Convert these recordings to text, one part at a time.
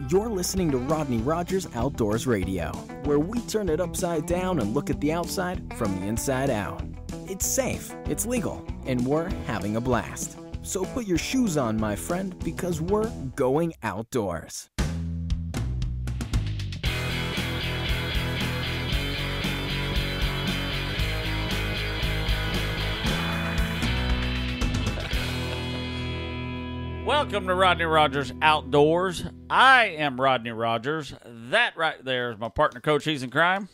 You're listening to Rodney Rogers Outdoors Radio, where we turn it upside down and look at the outside from the inside out. It's safe, it's legal, and we're having a blast. So put your shoes on, my friend, because we're going outdoors. Welcome to Rodney Rogers Outdoors. I am Rodney Rogers. That right there is my partner, Coach He's in Crime.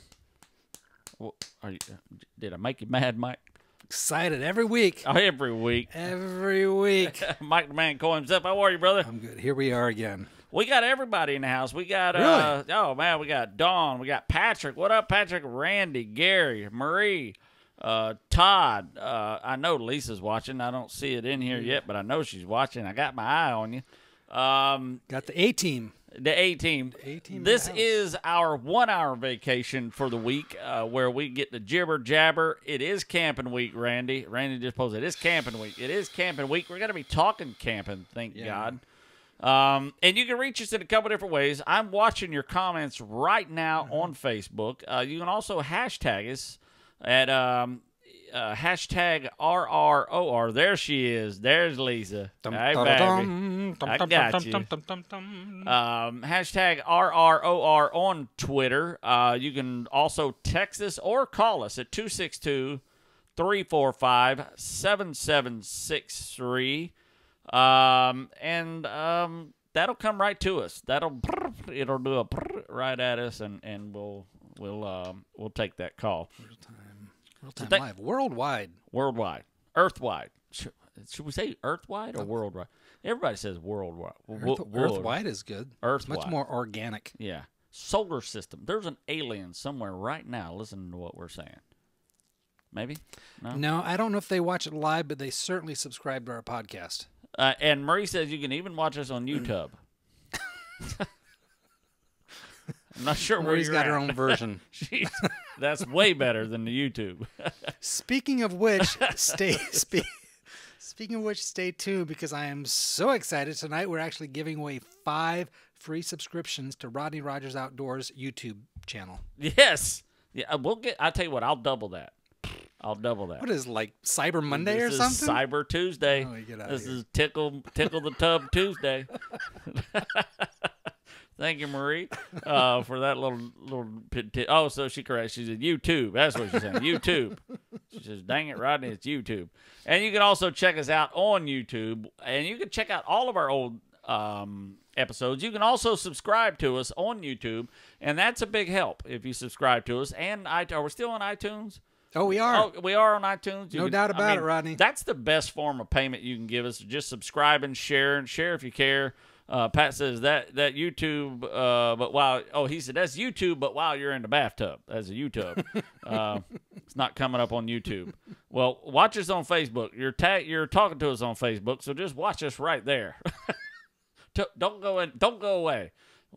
Did I make you mad, Mike? Excited every week. Oh, every week. Every week. Mike the Man Coy himself. How are you, brother? I'm good. Here we are again. We got everybody in the house. We got, Really? Oh, man, we got Dawn. We got Patrick. What up, Patrick? Randy, Gary, Marie, Todd. I know Lisa's watching. I don't see it in here yet, but I know she's watching. I got my eye on you. Got the A-team. The A-team. This is our 1 hour vacation for the week where we get to jibber jabber. It is camping week, Randy. Randy just posted, it is camping week. It is camping week. We're going to be talking camping, thank God. And you can reach us in a couple different ways. I'm watching your comments right now on Facebook. You can also hashtag us at hashtag RROR. There she is. There's Lisa. Hey, baby. I got you. Hashtag RROR on Twitter. You can also text us or call us at 262-345-7763. That'll come right to us. It'll do a right at us, and we'll take that call. Real-time live. Worldwide. Earthwide. Should we say earthwide or worldwide? Everybody says worldwide. Earthwide is good. Earthwide. Much more organic. Yeah. Solar system. There's an alien somewhere right now listening to what we're saying. Maybe? No, I don't know if they watch it live, but they certainly subscribe to our podcast. And Marie says you can even watch us on YouTube. I'm not sure where Marie's you're got at. her own version. That's way better than the YouTube. Speaking of which, stay tuned because I am so excited. Tonight we're actually giving away 5 free subscriptions to Rodney Rogers Outdoors YouTube channel. Yes. Yeah, I'll tell you what, I'll double that. What is like Cyber Monday or something? This is Cyber Tuesday. Oh, get out this of here. is Tickle the Tub Tuesday. Thank you, Marie, for that little oh, so she corrects. She said YouTube. That's what she's saying. YouTube. She says, dang it, Rodney, it's YouTube. And you can also check us out on YouTube. And you can check out all of our old episodes. You can also subscribe to us on YouTube. And that's a big help if you subscribe to us. And are we still on iTunes? Oh, we are. Oh, we are on iTunes. No doubt about it, Rodney. That's the best form of payment you can give us. Just subscribe and share if you care. Pat says that YouTube, he said that's YouTube, but while you're in the bathtub, that's a YouTube. It's not coming up on YouTube. Well, watch us on Facebook. You're talking to us on Facebook, so just watch us right there. Don't go away.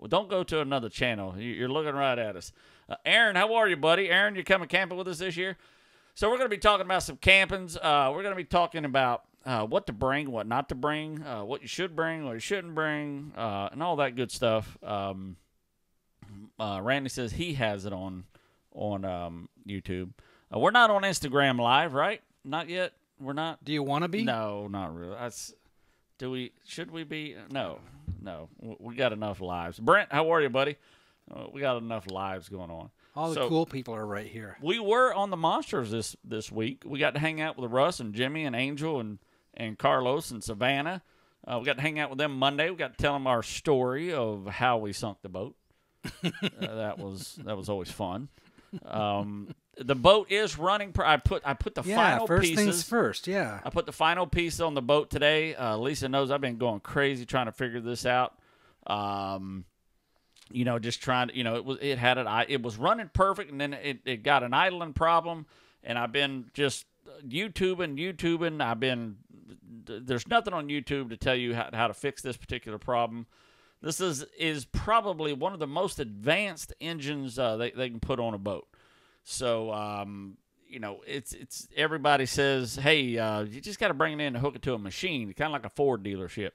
Don't go to another channel. You're looking right at us. Aaron, how are you, buddy? Aaron, you're coming camping with us this year? So we're going to be talking about some campings. We're going to be talking about what to bring, what not to bring, what you should bring, what you shouldn't bring, and all that good stuff. Randy says he has it on YouTube. We're not on Instagram Live, right? Not yet. We're not. Do you want to be? No, not really. Should we be? No. We got enough lives. Brent, how are you, buddy? We got enough lives going on. All the cool people are right here. We were on the Monsters this week. We got to hang out with Russ and Jimmy and Angel and Carlos and Savannah. We got to hang out with them Monday. We got to tell them our story of how we sunk the boat. That was always fun. The boat is running. I put the final first pieces. things first. Yeah, I put the final piece on the boat today. Lisa knows I've been going crazy trying to figure this out. Just trying to, it was running perfect, and then it got an idling problem, and I've been just YouTubing. There's nothing on YouTube to tell you how to fix this particular problem. This is probably one of the most advanced engines they can put on a boat. So, it's everybody says, hey, you just got to bring it in and hook it to a machine, kind of like a Ford dealership.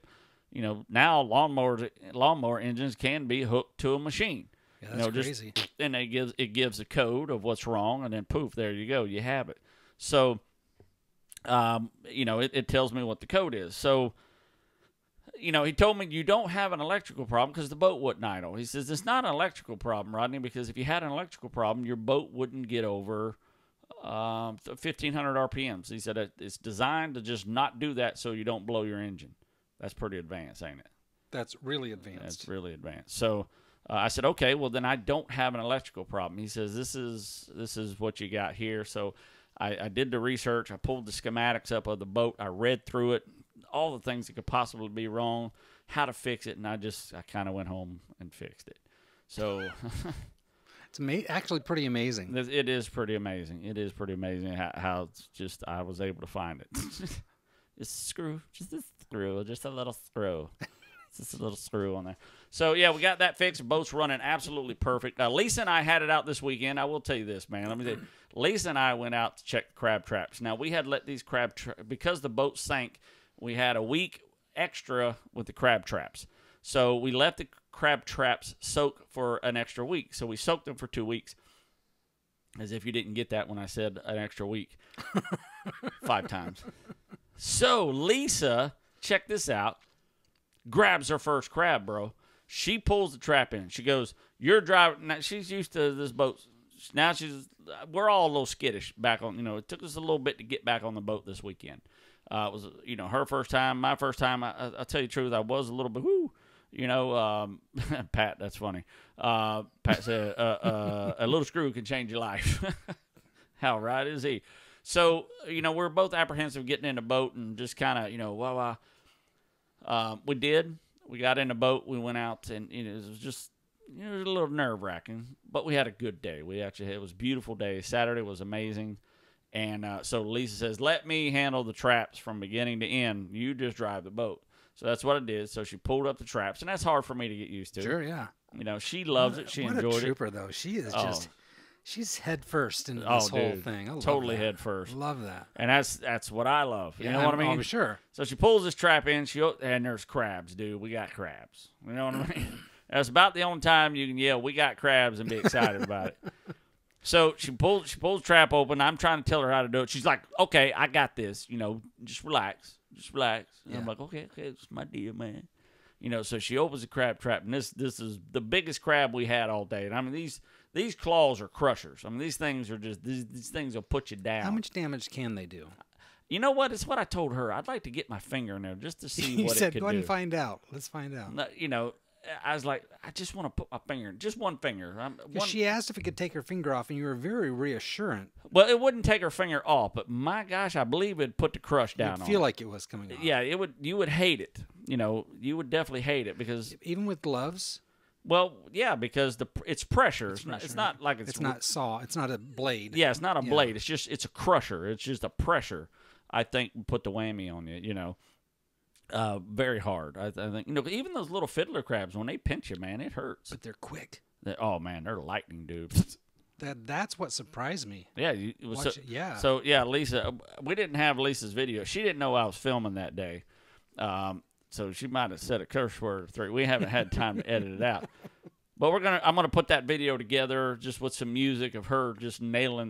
now lawnmower engines can be hooked to a machine. Yeah, that's crazy. And it gives a code of what's wrong, and then poof, there you go, you have it. So, it tells me what the code is. So, he told me you don't have an electrical problem because the boat wouldn't idle. He says it's not an electrical problem, Rodney, because if you had an electrical problem, your boat wouldn't get over 1,500 RPMs. He said it's designed to just not do that so you don't blow your engine. That's pretty advanced, ain't it? That's really advanced. That's really advanced. So I said, okay, well then I don't have an electrical problem. He says this is what you got here. So I did the research. I pulled the schematics up of the boat. I read through it, all the things that could possibly be wrong, how to fix it, and I kind of went home and fixed it. So it's actually pretty amazing. It is pretty amazing. It is pretty amazing how it's just I was able to find it. Just a little screw. Just a little screw on there. So, yeah, we got that fixed. Boat's running absolutely perfect. Lisa and I had it out this weekend. I will tell you this, man. Let me tell you. Lisa and I went out to check the crab traps. Now, we had let these because the boat sank, we had a week extra with the crab traps. So, we let the crab traps soak for an extra week. So, we soaked them for 2 weeks. As if you didn't get that when I said an extra week 5 times. So, Lisa, check this out, grabs her first crab, bro. She pulls the trap in. She goes, you're driving. Now, she's used to this boat. Now we're all a little skittish back on, it took us a little bit to get back on the boat this weekend. It was, her first time, my first time. I'll tell you the truth, I was a little bit, Pat, that's funny. Pat said, a little screw can change your life. How right is he? So, we're both apprehensive getting in the boat and just kind of, we did. We got in the boat. We went out, and it was just it was a little nerve-wracking, but we had a good day. It was a beautiful day. Saturday was amazing. And so Lisa says, let me handle the traps from beginning to end. You just drive the boat. So that's what I did. So she pulled up the traps, and that's hard for me to get used to. Sure, yeah. She loves it. She enjoyed it. What a trooper, though. She is she's head first in this whole thing. I love totally that. head first. Love that. And that's what I love. You know what I mean? Oh, sure. So she pulls this trap in, and there's crabs, dude. We got crabs. You know what I mean? That's about the only time you can yell, we got crabs, and be excited about it. So she pulls the trap open. I'm trying to tell her how to do it. She's like, okay, I got this. Just relax. Just relax. And I'm like, okay, it's my deal, man. So she opens the crab trap, and this is the biggest crab we had all day. And I mean, these claws are crushers. I mean, these things are just, these things will put you down. How much damage can they do? You know what? It's what I told her. I'd like to get my finger in there just to see what it could do. You said, go ahead and find out. Let's find out. I was like, I just want to put my finger, just one finger. She asked if it could take her finger off, and you were very reassurant. Well, it wouldn't take her finger off, but my gosh, I believe it'd put the crush down on it. Feel like it was coming off. Yeah, it would. You would hate it. You would definitely hate it because even with gloves. Well, yeah, because it's pressure. It's not like it's not saw. It's not a blade. Yeah, it's not a blade. It's a crusher. It's just a pressure. I think put the whammy on you. Very hard. I think even those little fiddler crabs, when they pinch you, man, it hurts. But they're quick. Oh man, they're lightning, dude. That's what surprised me. Yeah, yeah. So yeah, Lisa, we didn't have Lisa's video. She didn't know I was filming that day, so she might have said a curse word or 3. We haven't had time to edit it out. But I'm gonna put that video together just with some music of her just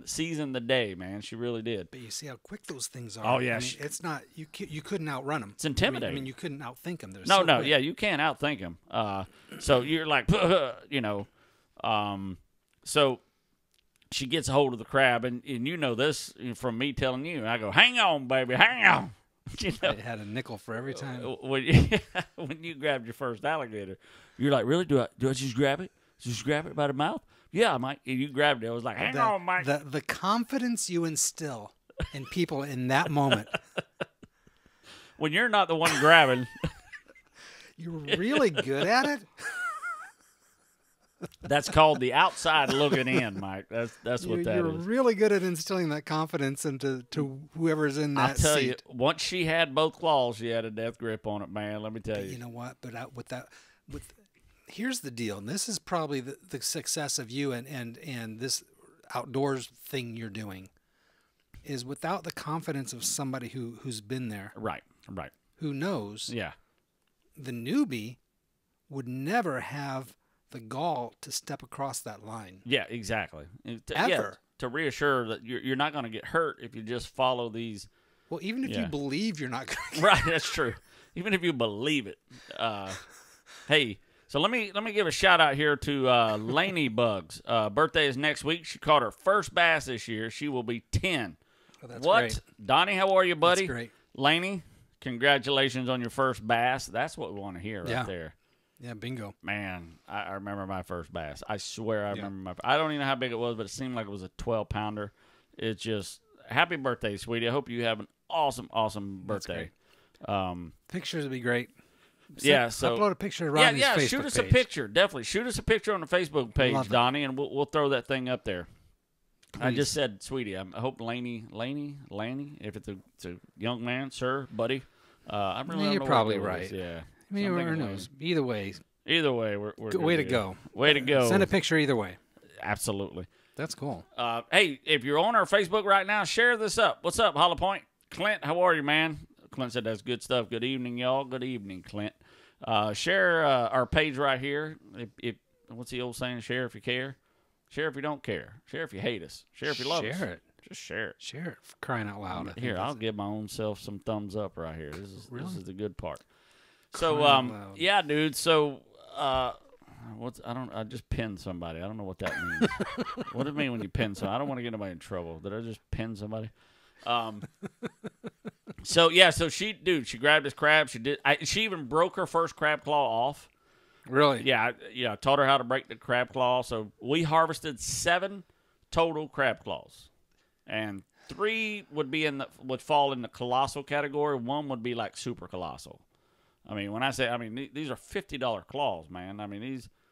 seizing the day, man. She really did. But you see how quick those things are. Oh yeah, it's not you couldn't outrun them. It's intimidating. I mean you couldn't outthink them. No, yeah, you can't outthink them. So you're like, so she gets a hold of the crab, and this from me telling you. I go, hang on, baby, hang on. I had a nickel for every time. When you grabbed your first alligator, you're like, really? Do I just grab it? Just grab it by the mouth? Yeah, Mike. You grabbed it. I was like, hang on, Mike. The confidence you instill in people in that moment. When you're not the one grabbing. You're really good at it. That's called the outside looking in, Mike. That's what that is. You're really good at instilling that confidence into whoever's in that seat. I'll tell you, once she had both claws, she had a death grip on it, man. Let me tell you. You know what? But here's the deal, and this is probably the success of you and this outdoors thing you're doing, is without the confidence of somebody who's been there. Right. Who knows. Yeah. the newbie would never have the gall to step across that line. Yeah, exactly. Ever. Yeah, to reassure that you're not going to get hurt if you just follow these. Well, even if you believe you're not going to. Right, that's true. Even if you believe it. Hey, so let me give a shout out here to Laney Bugs. Birthday is next week. She caught her first bass this year. She will be 10. Oh, that's what? Great. Donnie, how are you, buddy? That's great. Laney, congratulations on your first bass. That's what we want to hear right there. Yeah, bingo. Man, I remember my first bass. I swear I remember I don't even know how big it was, but it seemed like it was a 12-pounder. It's just, happy birthday, sweetie. I hope you have an awesome, awesome birthday. Pictures would be great. So upload a picture of Rodney's Facebook shoot us page. a picture. Definitely. Shoot us a picture on the Facebook page, Donnie, and we'll throw that thing up there. Please. I just said, sweetie. I hope Laney, if it's a young man, sir, buddy. I really don't you're know probably right. Yeah. I mean, who knows? Either way. We're way to go. Way to go. Send a picture either way. Absolutely. That's cool. Hey, if you're on our Facebook right now, share this up. What's up, Hollow Point? Clint, how are you, man? Clint said that's good stuff. Good evening, y'all. Good evening, Clint. Share our page right here. If what's the old saying? Share if you care. Share if you don't care. Share if you hate us. Share if you love us. Share it. Just share it. Share it for crying out loud. Here, I'll give my own self some thumbs up right here. This is the good part. So yeah, dude. So I just pinned somebody. I don't know what that means. What does it mean when you pin somebody? I don't want to get anybody in trouble. Did I just pin somebody? So she grabbed this crab. She even broke her first crab claw off. Really? Yeah. I taught her how to break the crab claw. So we harvested 7 total crab claws, and 3 would fall in the colossal category. 1 would be like super colossal. I mean, when I say, these are $50 claws, man.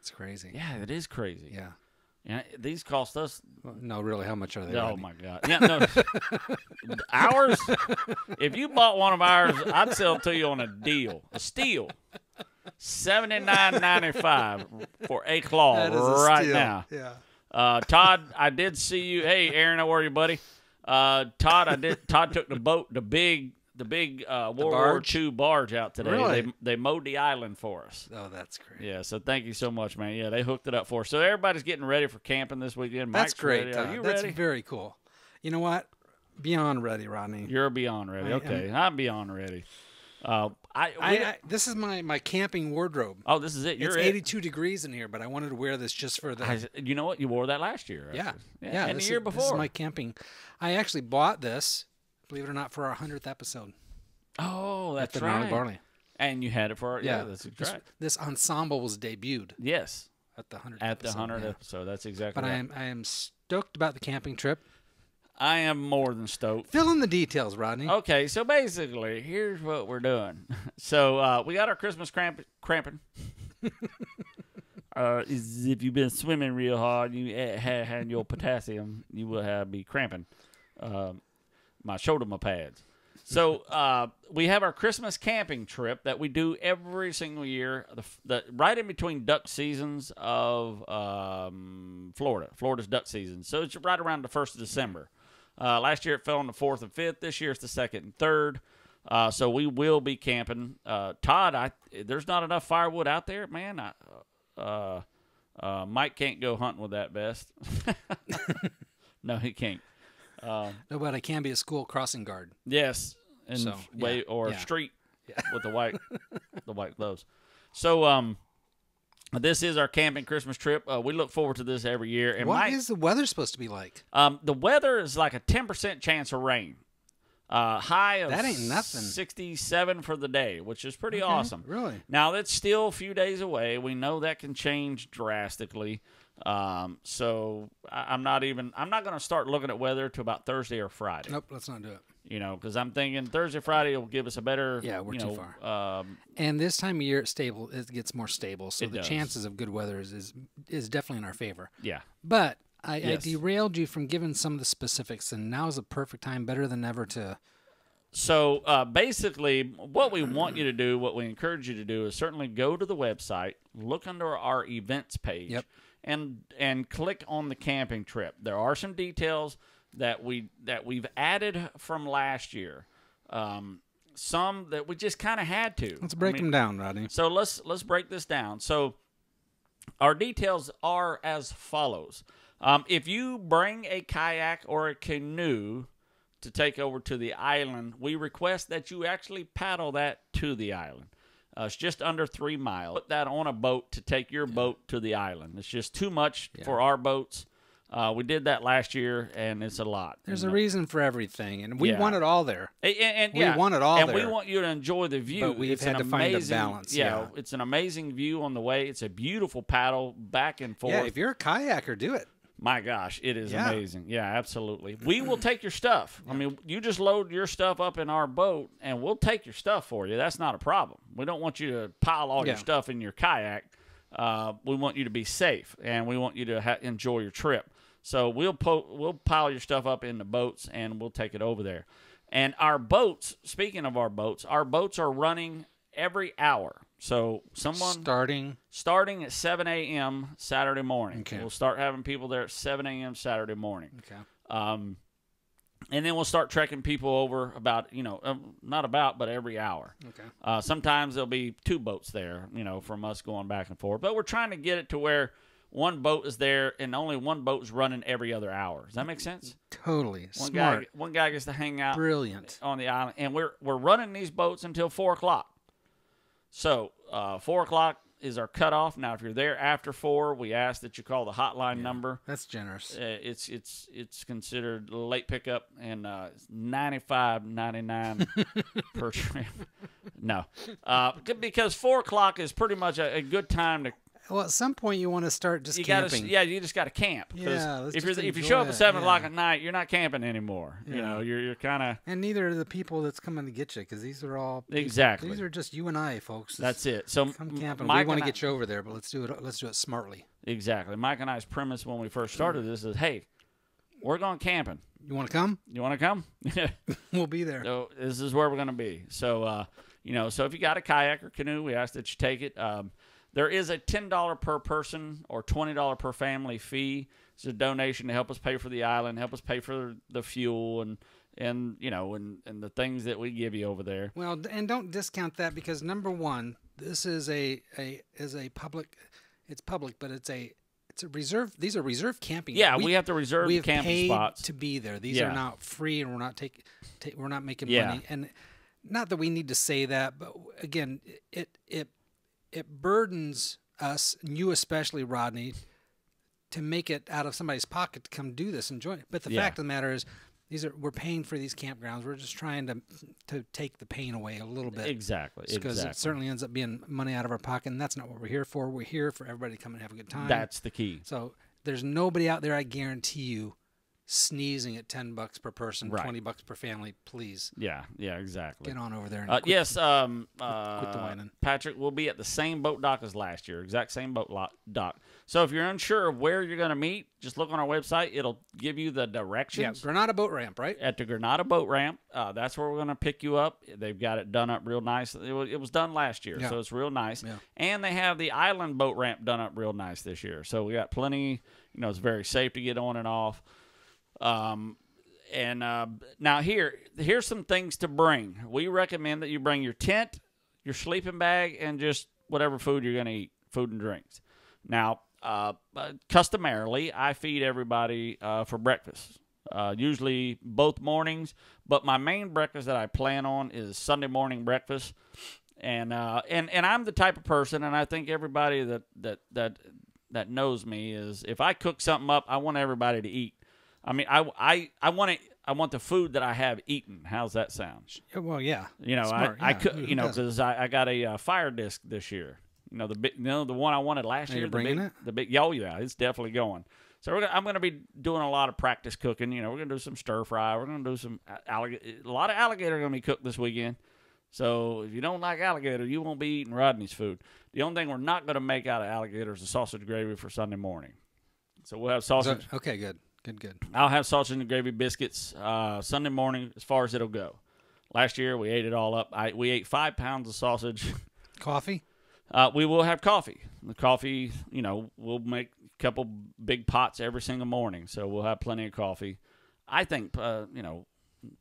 It's crazy. Yeah, it is crazy. Yeah. Yeah, these cost us. No, really, how much are they? Oh my God! Yeah, no, ours. If you bought one of ours, I'd sell it to you on a deal, a steal, $79.95 for a claw right now. Yeah. Todd, I did see you. Hey, Aaron, how are you, buddy? Todd took the boat, the big World War II barge out today. Really? They mowed the island for us. Oh, that's great. Yeah, so thank you so much, man. Yeah, they hooked it up for us. So everybody's getting ready for camping this weekend. That's Mike's great. ready. Are you That's ready? very cool. You know what? Beyond ready, Rodney. You're beyond ready. Okay, I'm beyond ready. This is my camping wardrobe. Oh, this is it. It's 82 degrees in here, but I wanted to wear this just for the. You know what? You wore that last year. Yeah. And the year before. This is my camping. I actually bought this, believe it or not, for our 100th episode. Oh, that's at the right. Gnarly Barley. And you had it for that's right. This ensemble was debuted. Yes. At the 100th At the episode. 100th episode. That's exactly but right. I am stoked about the camping trip. I am more than stoked. Fill in the details, Rodney. Okay, so basically, here's what we're doing. So we got our Christmas cramping. If you've been swimming real hard, you had your potassium, you will be cramping. My shoulder pads. So we have our Christmas camping trip that we do every single year, right in between duck seasons of Florida. Florida's duck season. So it's right around the 1st of December. Last year it fell on the 4th and 5th. This year it's the 2nd and 3rd. So we will be camping. Todd, there's not enough firewood out there, man. Mike can't go hunting with that vest. No, he can't. No, but I can be a school crossing guard. Yes, and street with the white gloves. So this is our camping Christmas trip. We look forward to this every year. And what is the weather supposed to be like? The weather is like a 10% chance of rain. High of that ain't nothing. 67 for the day, which is pretty awesome. Really? Now that's still a few days away. We know that can change drastically. So I'm not going to start looking at weather till about Thursday or Friday. Nope, let's not do it. Because I'm thinking Thursday, Friday will give us a better. Yeah, we're too far. And this time of year, it gets more stable, so the chances of good weather is definitely in our favor. Yeah. But I derailed you from giving some of the specifics, and now is a perfect time, better than ever to. So basically, what we want you to do, what we encourage you to do, is certainly go to the website, look under our events page. Yep. And click on the camping trip. There are some details that we've added from last year. some that we just kind of had to. Let's break them down, Rodney. So let's break this down. So our details are as follows. If you bring a kayak or a canoe to take over to the island, we request that you actually paddle that to the island. It's just under 3 miles. Put that on a boat to take your boat to the island. It's just too much for our boats. We did that last year, and it's a lot. There's a reason for everything, and we want it all there. And we want it all there. And we want you to enjoy the view. But we've had to find a balance. Yeah, it's an amazing view on the way. It's a beautiful paddle back and forth. Yeah, if you're a kayaker, do it. My gosh, it is amazing. Yeah, absolutely. We will take your stuff. I mean, you just load your stuff up in our boat, and we'll take your stuff for you. That's not a problem. We don't want you to pile all your stuff in your kayak. We want you to be safe, and we want you to enjoy your trip. So we'll pile your stuff up in the boats, and we'll take it over there. And our boats, speaking of our boats are running every hour. So starting at 7 a.m. Saturday morning. Okay. We'll start having people there at 7 a.m. Saturday morning. Okay. And then we'll start trekking people over but every hour. Okay. Sometimes there'll be 2 boats there, from us going back and forth. But we're trying to get it to where one boat is there and only one boat is running every other hour. Does that make sense? Totally. Smart. One guy gets to hang out. Brilliant. On the island. And we're running these boats until 4 o'clock. So 4 o'clock is our cutoff. Now, if you're there after 4, we ask that you call the hotline number. That's generous. It's considered late pickup, and it's $95.99 per trip. No, because 4 o'clock is pretty much a good time to. Well, at some point you want to start just camping. You just got to camp. Yeah, if you show up at 7 o'clock at night, you're not camping anymore. Yeah. You're kind of. And neither are the people that's coming to get you, because these are all exactly. These are just you and I, folks. That's it. So come camping. We want to get you over there, but let's do it smartly. Exactly. Mike and I's premise when we first started this is, hey, we're going camping. You want to come? You want to come? We'll be there. So this is where we're going to be. So so if you got a kayak or canoe, we ask that you take it. There is a $10 per person or $20 per family fee. It's a donation to help us pay for the island, help us pay for the fuel and the things that we give you over there. Well, and don't discount that, because number one, this is a public. It's public, but it's a reserve. These are reserve camping. Yeah, we have to reserve the camping spots to be there. These are not free, and we're not we're not making money. And not that we need to say that, but again, it burdens us, and you especially, Rodney, to make it out of somebody's pocket to come do this and join it. But the fact of the matter is, we're paying for these campgrounds. We're just trying to take the pain away a little bit. Exactly. Because it certainly ends up being money out of our pocket, and that's not what we're here for. We're here for everybody to come and have a good time. That's the key. So there's nobody out there, I guarantee you, sneezing at $10 per person, $20 per family. Please. Yeah, exactly. Get on over there. And quit the whining. Patrick will be at the same boat dock as last year, exact same boat dock. So if you're unsure of where you're going to meet, just look on our website. It'll give you the directions. Yeah, Granada Boat Ramp, right? At the Granada Boat Ramp. That's where we're going to pick you up. They've got it done up real nice. It was done last year, so it's real nice. Yeah. And they have the Island Boat Ramp done up real nice this year. So we got plenty. It's very safe to get on and off. Now here's some things to bring. We recommend that you bring your tent, your sleeping bag, and just whatever food you're going to eat, food and drinks. Now, customarily, I feed everybody for breakfast, usually both mornings. But my main breakfast that I plan on is Sunday morning breakfast, and I'm the type of person, and I think everybody that knows me is, if I cook something up, I want everybody to eat. I mean, I want the food that I have eaten. How's that sound? Well, yeah. Smart, I could, because I got a fire disc this year. The one I wanted last year. The big, it's definitely going. So I'm going to be doing a lot of practice cooking. We're going to do some stir fry. We're going to do some alligator. A lot of alligator going to be cooked this weekend. So if you don't like alligator, you won't be eating Rodney's food. The only thing we're not going to make out of alligator is a sausage gravy for Sunday morning. So we'll have sausage. Okay, good. Good. I'll have sausage and gravy biscuits Sunday morning, as far as it'll go. Last year, we ate it all up. We ate 5 pounds of sausage. Coffee? We will have coffee. The coffee, we'll make a couple big pots every single morning, so we'll have plenty of coffee. I think,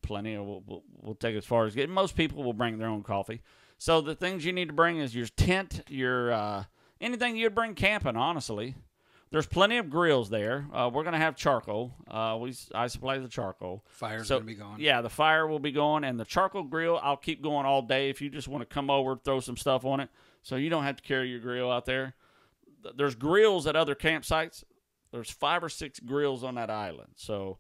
plenty. We'll take as far as getting. Most people will bring their own coffee. So the things you need to bring is your tent, your anything you'd bring camping, honestly. There's plenty of grills there. We're going to have charcoal. I supply the charcoal. Fire's going to be going. Yeah, the fire will be going, and the charcoal grill, I'll keep going all day if you just want to come over, throw some stuff on it, so you don't have to carry your grill out there. There's grills at other campsites. There's 5 or 6 grills on that island. So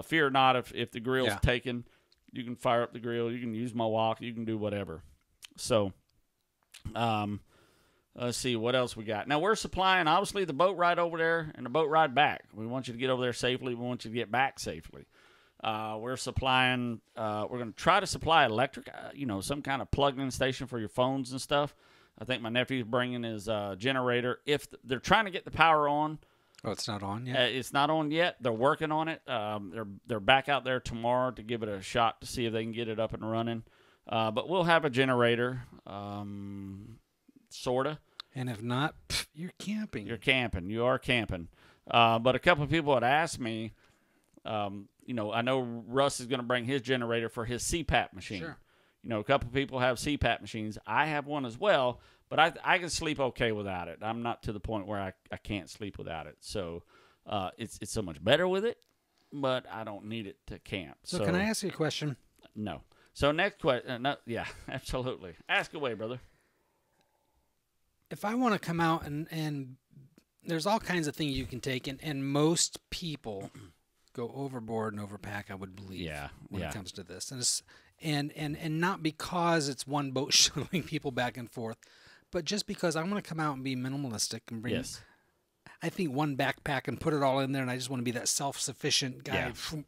fear not if the grill's taken. You can fire up the grill. You can use my wok. You can do whatever. So let's see what else we got. Now, we're supplying, obviously, the boat ride over there and the boat ride back. We want you to get over there safely. We want you to get back safely. We're supplying, we're going to try to supply electric, some kind of plug-in station for your phones and stuff. I think my nephew's bringing his generator. If they're trying to get the power on. Oh, it's not on yet? It's not on yet. They're working on it. They're back out there tomorrow to give it a shot to see if they can get it up and running. But we'll have a generator, sort of. And if not, you're camping. You're camping. You are camping. But a couple of people had asked me, I know Russ is going to bring his generator for his CPAP machine. Sure. A couple of people have CPAP machines. I have one as well, but I can sleep okay without it. I'm not to the point where I can't sleep without it. So it's so much better with it, but I don't need it to camp. So can I ask you a question? No. So next question. No, yeah, absolutely. Ask away, brother. If I want to come out and there's all kinds of things you can take, and most people go overboard and overpack, I would believe, when it comes to this. And not because it's one boat shuttling people back and forth, but just because I want to come out and be minimalistic and bring, I think, one backpack and put it all in there, and I just want to be that self-sufficient guy. Yeah.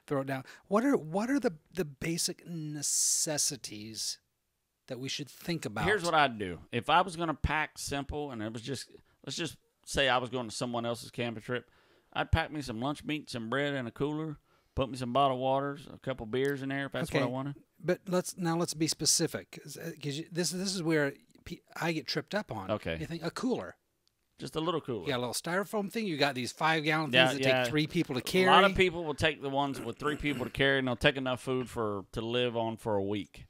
Throw it down. What are the basic necessities that we should think about? Here's what I'd do. If I was going to pack simple, and it was just, let's just say I was going to someone else's camping trip, I'd pack me some lunch meat, some bread, and a cooler. Put me some bottled waters, a couple beers in there if that's what I wanted. But let's be specific, because this is where I get tripped up on. Okay. You think a cooler. Just a little cooler. You got a little styrofoam thing. You got these 5-gallon things that take 3 people to carry. A lot of people will take the ones with 3 people to carry, and they'll take enough food to live on for a week.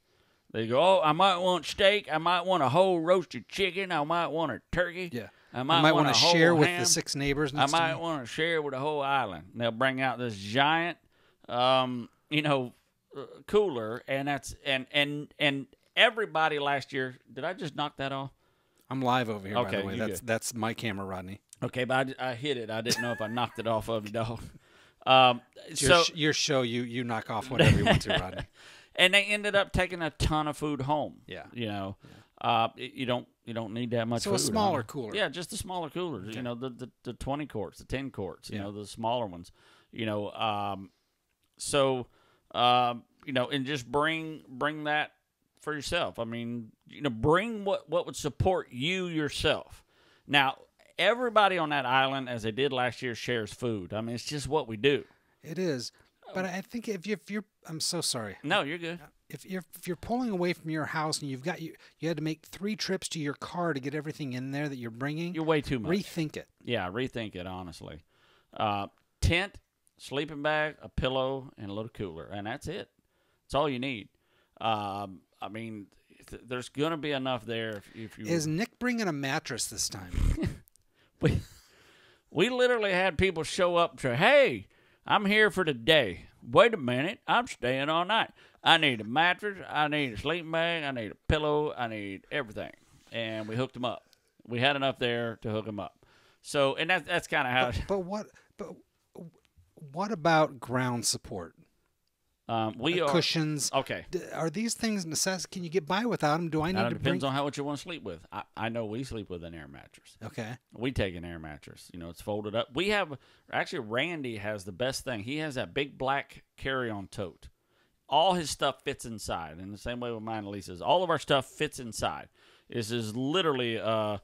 They go, oh, I might want steak. I might want a whole roasted chicken. I might want a turkey. Yeah. I might want to share with ham. the 6 neighbors. I might want to share with the whole island. And they'll bring out this giant, cooler, and that's and everybody last year. Did I just knock that off? I'm live over here, okay, by the way. That's my camera, Rodney. Okay, but I hit it. I didn't know if I knocked it off of you, dog. Your show, you knock off whatever you want to, Rodney. And they ended up taking a ton of food home. Yeah. You don't need that much food. So a smaller cooler. Yeah, just the smaller coolers. Okay. The 20 quarts, the 10 quarts, the smaller ones. And just bring that for yourself. I mean, bring what would support you yourself. Now, everybody on that island, as they did last year, shares food. I mean, it's just what we do. It is. But I think if you're, I'm so sorry. No, you're good. If you're pulling away from your house and you had to make 3 trips to your car to get everything in there that you're bringing, you're way too much. Rethink it. Yeah, rethink it, honestly. Tent, sleeping bag, a pillow, and a little cooler, and that's it. That's all you need. I mean, there's going to be enough there. If you Is Nick bringing a mattress this time? we literally had people show up and say, hey, I'm here for the day. Wait a minute, I'm staying all night. I need a mattress, I need a sleeping bag, I need a pillow, I need everything. And we hooked them up. We had enough there to hook them up. So, and that's kind of how. But what about ground support? Cushions. Okay. Are these things necessary? Can you get by without them? Do I need to bring? Depends on how much you want to sleep with. I know we sleep with an air mattress. Okay. We take an air mattress. It's folded up. We have, actually, Randy has the best thing. He has that big black carry-on tote. All his stuff fits inside. In the same way with mine and Lisa's. All of our stuff fits inside. This is literally like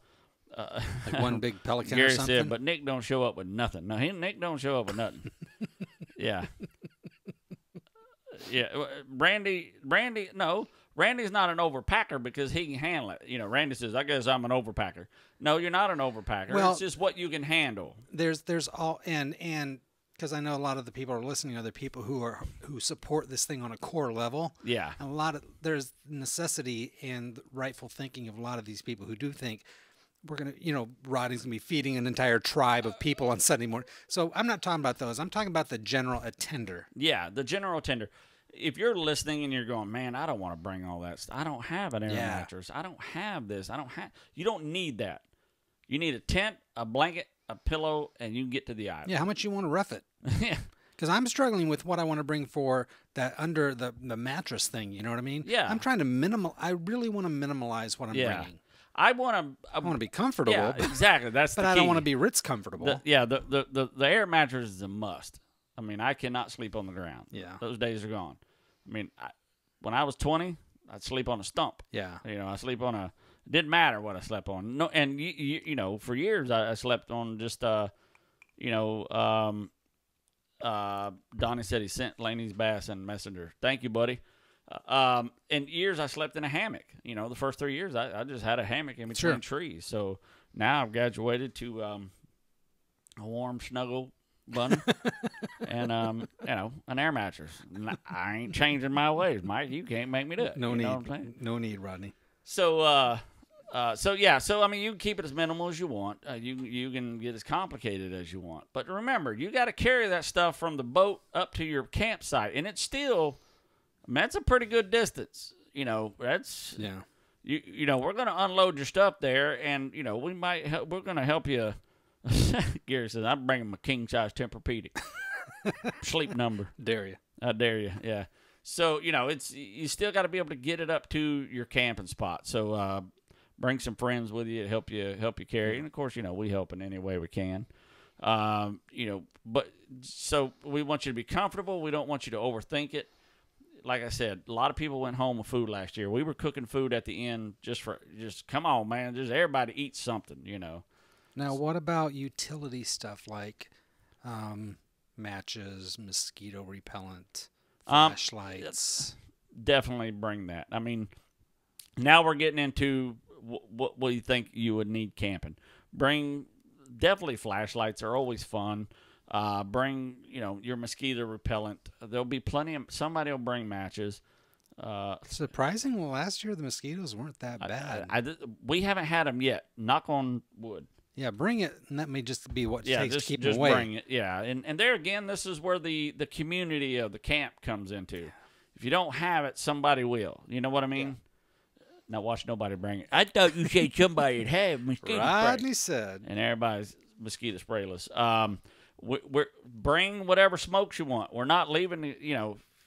one big Pelican Gary or something? said, but Nick don't show up with nothing. No, Nick don't show up with nothing. Yeah. Yeah, Randy's not an overpacker because he can handle it. Randy says, I guess I'm an overpacker. No, you're not an overpacker. Well, it's just what you can handle. There's all and because I know a lot of the people who are listening are the people who support this thing on a core level. Yeah. And there's necessity and rightful thinking of a lot of these people who do think we're going to, Rodney's going to be feeding an entire tribe of people on Sunday morning. So I'm not talking about those. I'm talking about the general attender. Yeah, the general attender. If you're listening and you're going, man, I don't want to bring all that stuff. I don't have an air mattress. I don't have this. You don't need that. You need a tent, a blanket, a pillow, and you can get to the island. Yeah, how much you want to rough it? Yeah. Because I'm struggling with what I want to bring for that under the mattress thing. You know what I mean? Yeah. I'm trying to I really want to minimalize what I'm bringing. I want to be comfortable. Yeah, exactly. That's the key. But I don't want to be Ritz comfortable. The air mattress is a must. I mean, I cannot sleep on the ground. Yeah. Those days are gone. I mean, when I was 20, I'd sleep on a stump. Yeah. I sleep on a. It didn't matter what I slept on. No, and for years I slept on just Donnie said he sent Laney's Bass and Messenger. Thank you, buddy. And years I slept in a hammock. The first 3 years I just had a hammock in between trees. So now I've graduated to a warm snuggle bun and an air mattress. I ain't changing my ways, Mike. You can't make me do it. No need. No need, Rodney. So I mean, you can keep it as minimal as you want. You can get as complicated as you want. But remember, you got to carry that stuff from the boat up to your campsite, and it's still, that's a pretty good distance. That's we're going to unload your stuff there, and we're going to help you. Gary says, I'm bringing my king size Tempur-Pedic sleep number. Dare you? I dare you. Yeah. So you still got to be able to get it up to your camping spot. So bring some friends with you to help you carry, and of course we help in any way we can. But so we want you to be comfortable. We don't want you to overthink it. Like I said, a lot of people went home with food last year. We were cooking food at the end just come on, man, just everybody eat something. Now, what about utility stuff like matches, mosquito repellent, flashlights? Definitely bring that. I mean, now we're getting into what you think you would need camping. Definitely flashlights are always fun. Bring your mosquito repellent. There'll be somebody will bring matches. Surprising. Well, last year the mosquitoes weren't that bad. We haven't had them yet. Knock on wood. Yeah, bring it, and that may just be what it takes to keep them away. Just bring it, yeah. And there again, this is where the community of the camp comes into. If you don't have it, somebody will. You know what I mean? Yeah. Now watch nobody bring it. I thought you said somebody would have mosquito spray. Rodney said. And everybody's mosquito sprayless. Bring whatever smokes you want. We're not leaving,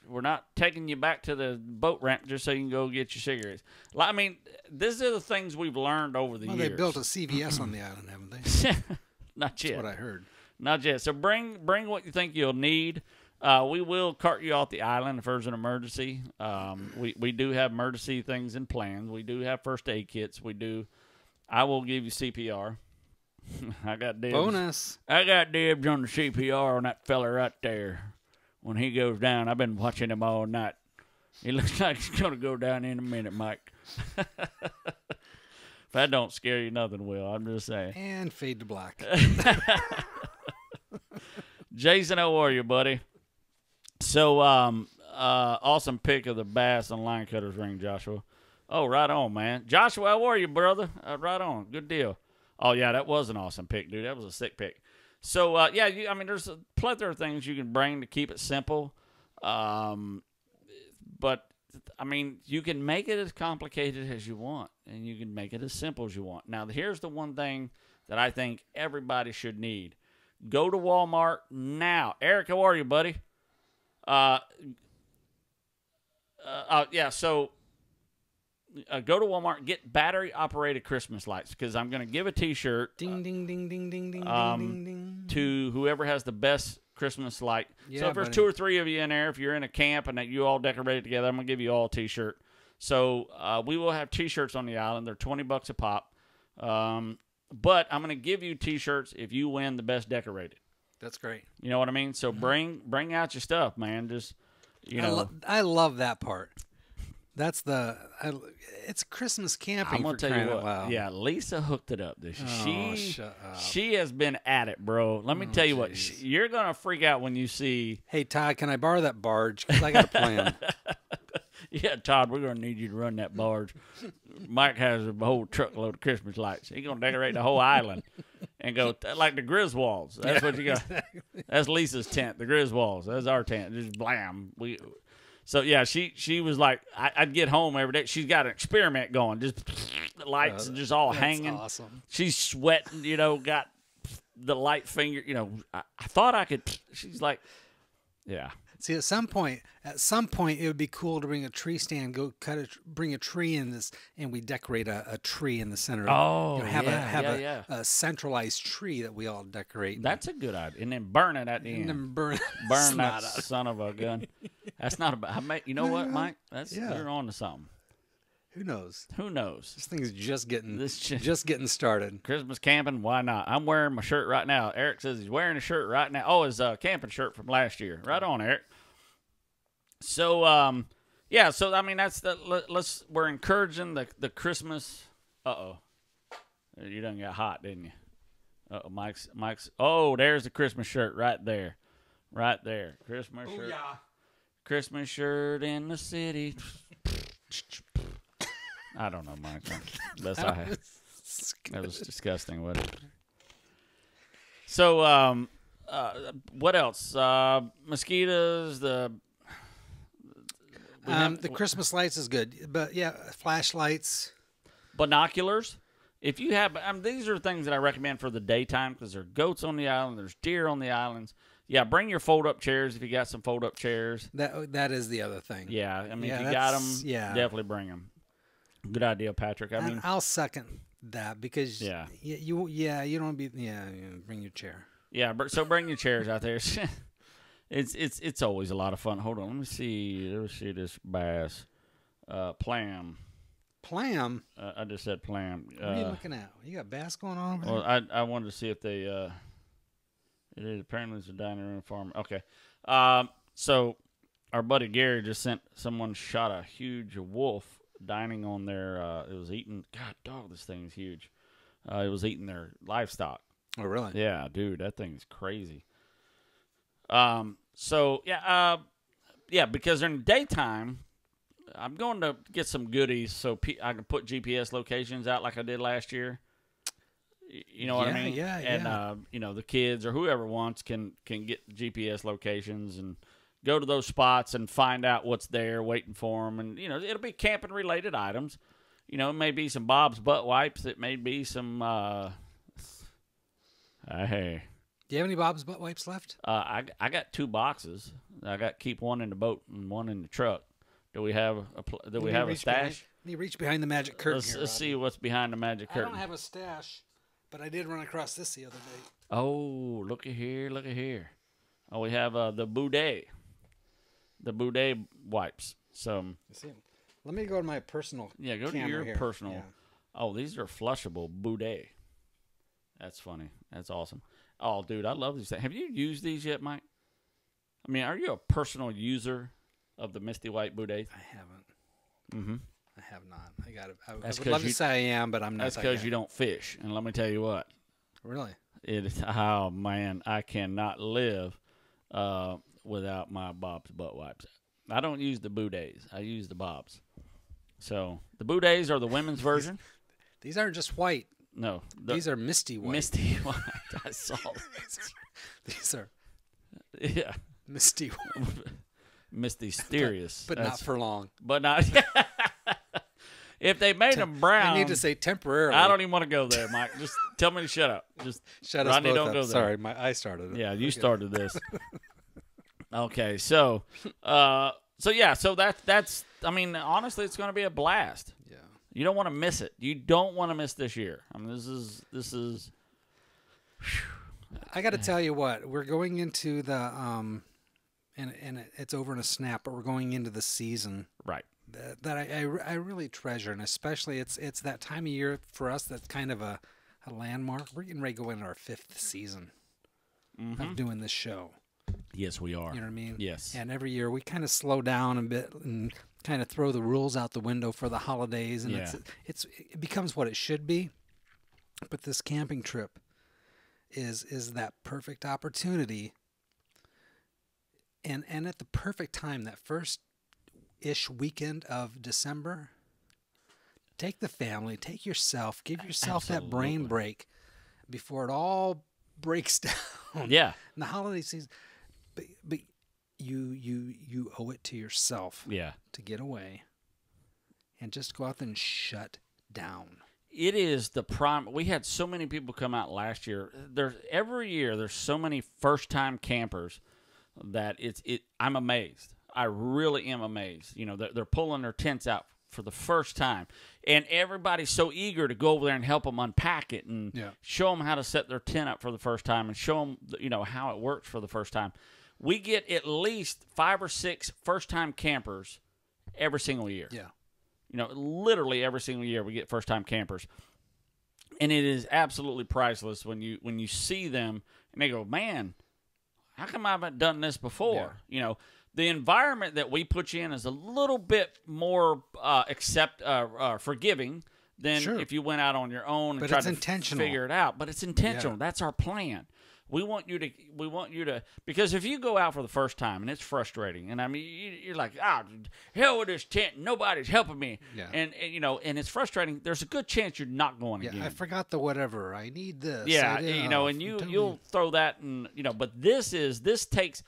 we're not taking you back to the boat ramp just so you can go get your cigarettes. I mean, these are the things we've learned over the years. Well, they built a CVS on the island, haven't they? Not yet. That's what I heard. Not yet. So bring what you think you'll need. We will cart you off the island if there's an emergency. We do have emergency things in plans. We do have first aid kits. I will give you CPR. I got dibs. Bonus. I got dibs on the CPR on that fella right there. When he goes down, I've been watching him all night. He looks like he's going to go down in a minute, Mike. If that don't scare you, nothing will. I'm just saying. And fade to black. Jason, how are you, buddy? So, awesome pick of the bass and line cutters ring, Joshua. Oh, right on, man. Joshua, how are you, brother? Right on. Good deal. Oh, yeah, that was an awesome pick, dude. That was a sick pick. So, there's a plethora of things you can bring to keep it simple. But, you can make it as complicated as you want, and you can make it as simple as you want. Now, here's the one thing that I think everybody should need. Go to Walmart now. Eric, how are you, buddy? Go to Walmart, get battery-operated Christmas lights, because I'm going to give a T-shirt ding, ding, ding, ding, ding, ding, ding, ding, to whoever has the best Christmas light. Yeah, so if there's 2 or 3 of you in there, if you're in a camp and that you all decorated together, I'm going to give you all a T-shirt. So we will have T-shirts on the island. They're $20 a pop. But I'm going to give you T-shirts if you win the best decorated. That's great. You know what I mean? So bring out your stuff, man. Just, I love that part. it's Christmas camping. I'm gonna for tell you crying out what. loud. Yeah, Lisa hooked it up this year. Oh, shut up. She has been at it, bro. Let me tell you what. You're gonna freak out when you see. Hey Todd, can I borrow that barge? Because I got a plan. Yeah, Todd, we're gonna need you to run that barge. Mike has a whole truckload of Christmas lights. He's gonna decorate the whole island and go like the Griswolds. That's what you got. Exactly. That's Lisa's tent. The Griswolds. That's our tent. Just blam. So yeah, she was like, I'd get home every day. She's got an experiment going, just the lights just all hanging. Awesome. She's sweating, got the light finger. I thought I could. She's like, yeah. See, at some point, it would be cool to bring a tree stand, bring a tree in this, and we decorate a tree in the center. Oh, have a centralized tree that we all decorate. That's a good idea, and then burn it at the end. And then burn that son of a gun. That's not a. You know what, Mike? You're on to something. Who knows? Who knows? This thing is just getting started. Christmas camping, why not? I'm wearing my shirt right now. Eric says he's wearing a shirt right now. Oh, his camping shirt from last year. Right on, Eric. So, yeah. So I mean, that's we're encouraging the Christmas. You done got hot, didn't you? Mike's. Oh, there's the Christmas shirt right there, Christmas shirt. Yeah. Christmas shirt in the city. I don't know, Mike. Best I had. That was disgusting, wasn't it? So, what else? Mosquitoes. The Christmas lights is good, but yeah, flashlights, binoculars. If you have, these are things that I recommend for the daytime because there are goats on the island, there's deer on the islands. Yeah, bring your fold-up chairs if you got some fold-up chairs. That is the other thing. Yeah, if you got them, definitely bring them. Good idea, Patrick. I'll second that because you don't want to be bring your chair. Yeah, so bring your chairs out there. It's always a lot of fun. Hold on, let me see this bass, Plam. Plam. I just said Plam. What are you looking at? You got bass going on over there? Well, I wanted to see if they. It is apparently it's a dining room farm. Okay, so our buddy Gary just sent someone shot a huge wolf dining on their. It was eating. God, dog, this thing's huge. It was eating their livestock. Oh, really? Yeah, dude, that thing's crazy. So yeah, because during the daytime, I'm going to get some goodies so I can put GPS locations out like I did last year. You know what I mean? Yeah, and the kids or whoever wants can get GPS locations and go to those spots and find out what's there waiting for them. And it'll be camping related items. It may be some Bob's butt wipes. It may be some. Hey. Do you have any Bob's butt wipes left? I got 2 boxes. Keep one in the boat and one in the truck. Do we have a stash? Let me reach behind the magic curtain. Let's see what's behind the magic curtain. I don't have a stash, but I did run across this the other day. Oh, look at here. Oh, we have the Boudet. The Boudet wipes. So let me go to my personal. Yeah, go to your here. personal. Yeah. Oh, these are flushable Boudet. That's funny. That's awesome. Oh, dude, I love these things. Have you used these yet, Mike? I mean, are you a personal user of the Misty White Boudet? I haven't. Mm-hmm. I have not. I got it. I would love to say I am, but I'm not. That's because you don't fish. And let me tell you what. Really? It is. Oh man, I cannot live without my Bob's butt wipes. I don't use the Boudets. I use the Bob's. So the Boudets are the women's version. These aren't just white. No, these are misty white. Misty white. I saw. These are. Yeah. Misty white. Misty Mysterious. But not for long. But not. If they made them brown. I need to say temporarily. I don't even want to go there, Mike. Just tell me to shut up. Just shut Rodney, us both don't up. go there. Sorry, I started it. Yeah, you started this. Okay, so that's. I mean, honestly, it's going to be a blast. Yeah. You don't want to miss it. You don't want to miss this year. I mean, this is. I got to tell you what, we're going into the and it's over in a snap, but we're going into the season. Right. That I really treasure, and especially it's that time of year for us that's kind of a landmark. We're getting ready to go into our 5th season of doing this show. Yes, we are. You know what I mean? Yes. And every year we kind of slow down a bit and kind of throw the rules out the window for the holidays, and Yeah. it becomes what it should be. But this camping trip is that perfect opportunity, and at the perfect time, that first-ish weekend of December. Take the family, take yourself, give yourself that brain Absolutely. break before it all breaks down. Yeah. In the holiday season, but you owe it to yourself Yeah. to get away and just go out there and shut down. It is the prime. We had so many people come out last year. Every year there's so many first-time campers that I'm amazed. I really am amazed. You know, they're pulling their tents out for the first time, and everybody's so eager to go over there and help them unpack it and show them how to set their tent up for the first time and show them, you know, how it works for the first time. We get at least 5 or 6 first-time campers every single year. Yeah. You know, literally every single year we get first-time campers, and it is absolutely priceless when you see them and they go, man, how come I haven't done this before? Yeah. You know, the environment that we put you in is a little bit more forgiving than if you went out on your own and tried to figure it out. But it's intentional. Yeah. That's our plan. We want you to, because if you go out for the first time and it's frustrating, and I mean, you're like, hell with this tent, nobody's helping me, and you know, and it's frustrating. There's a good chance you're not going again. I forgot the whatever. I need this. Yeah, you know, and you'll throw that, and you know, but this takes.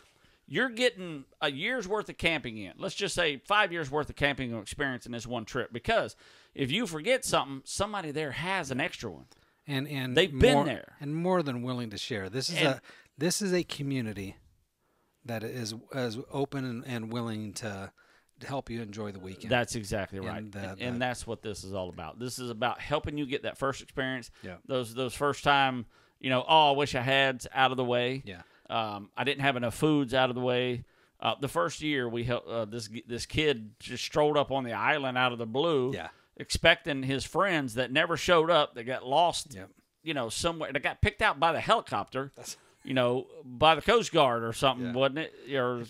You're getting a year's worth of camping in. Let's just say 5 years worth of camping experience in this one trip. Because if you forget something, somebody there has an extra one. And they've been there and more than willing to share. This is a community that is open and willing to help you enjoy the weekend. That's exactly right, and that's what this is all about. This is about helping you get that first experience. Yeah. Those first time, you know, I wish I had's out of the way. Yeah. I didn't have enough foods out of the way. The first year we helped this kid just strolled up on the island out of the blue. Yeah. Expecting his friends that never showed up, that got lost, you know, somewhere. They got picked out by the helicopter, you know, by the Coast Guard or something, wasn't it? Or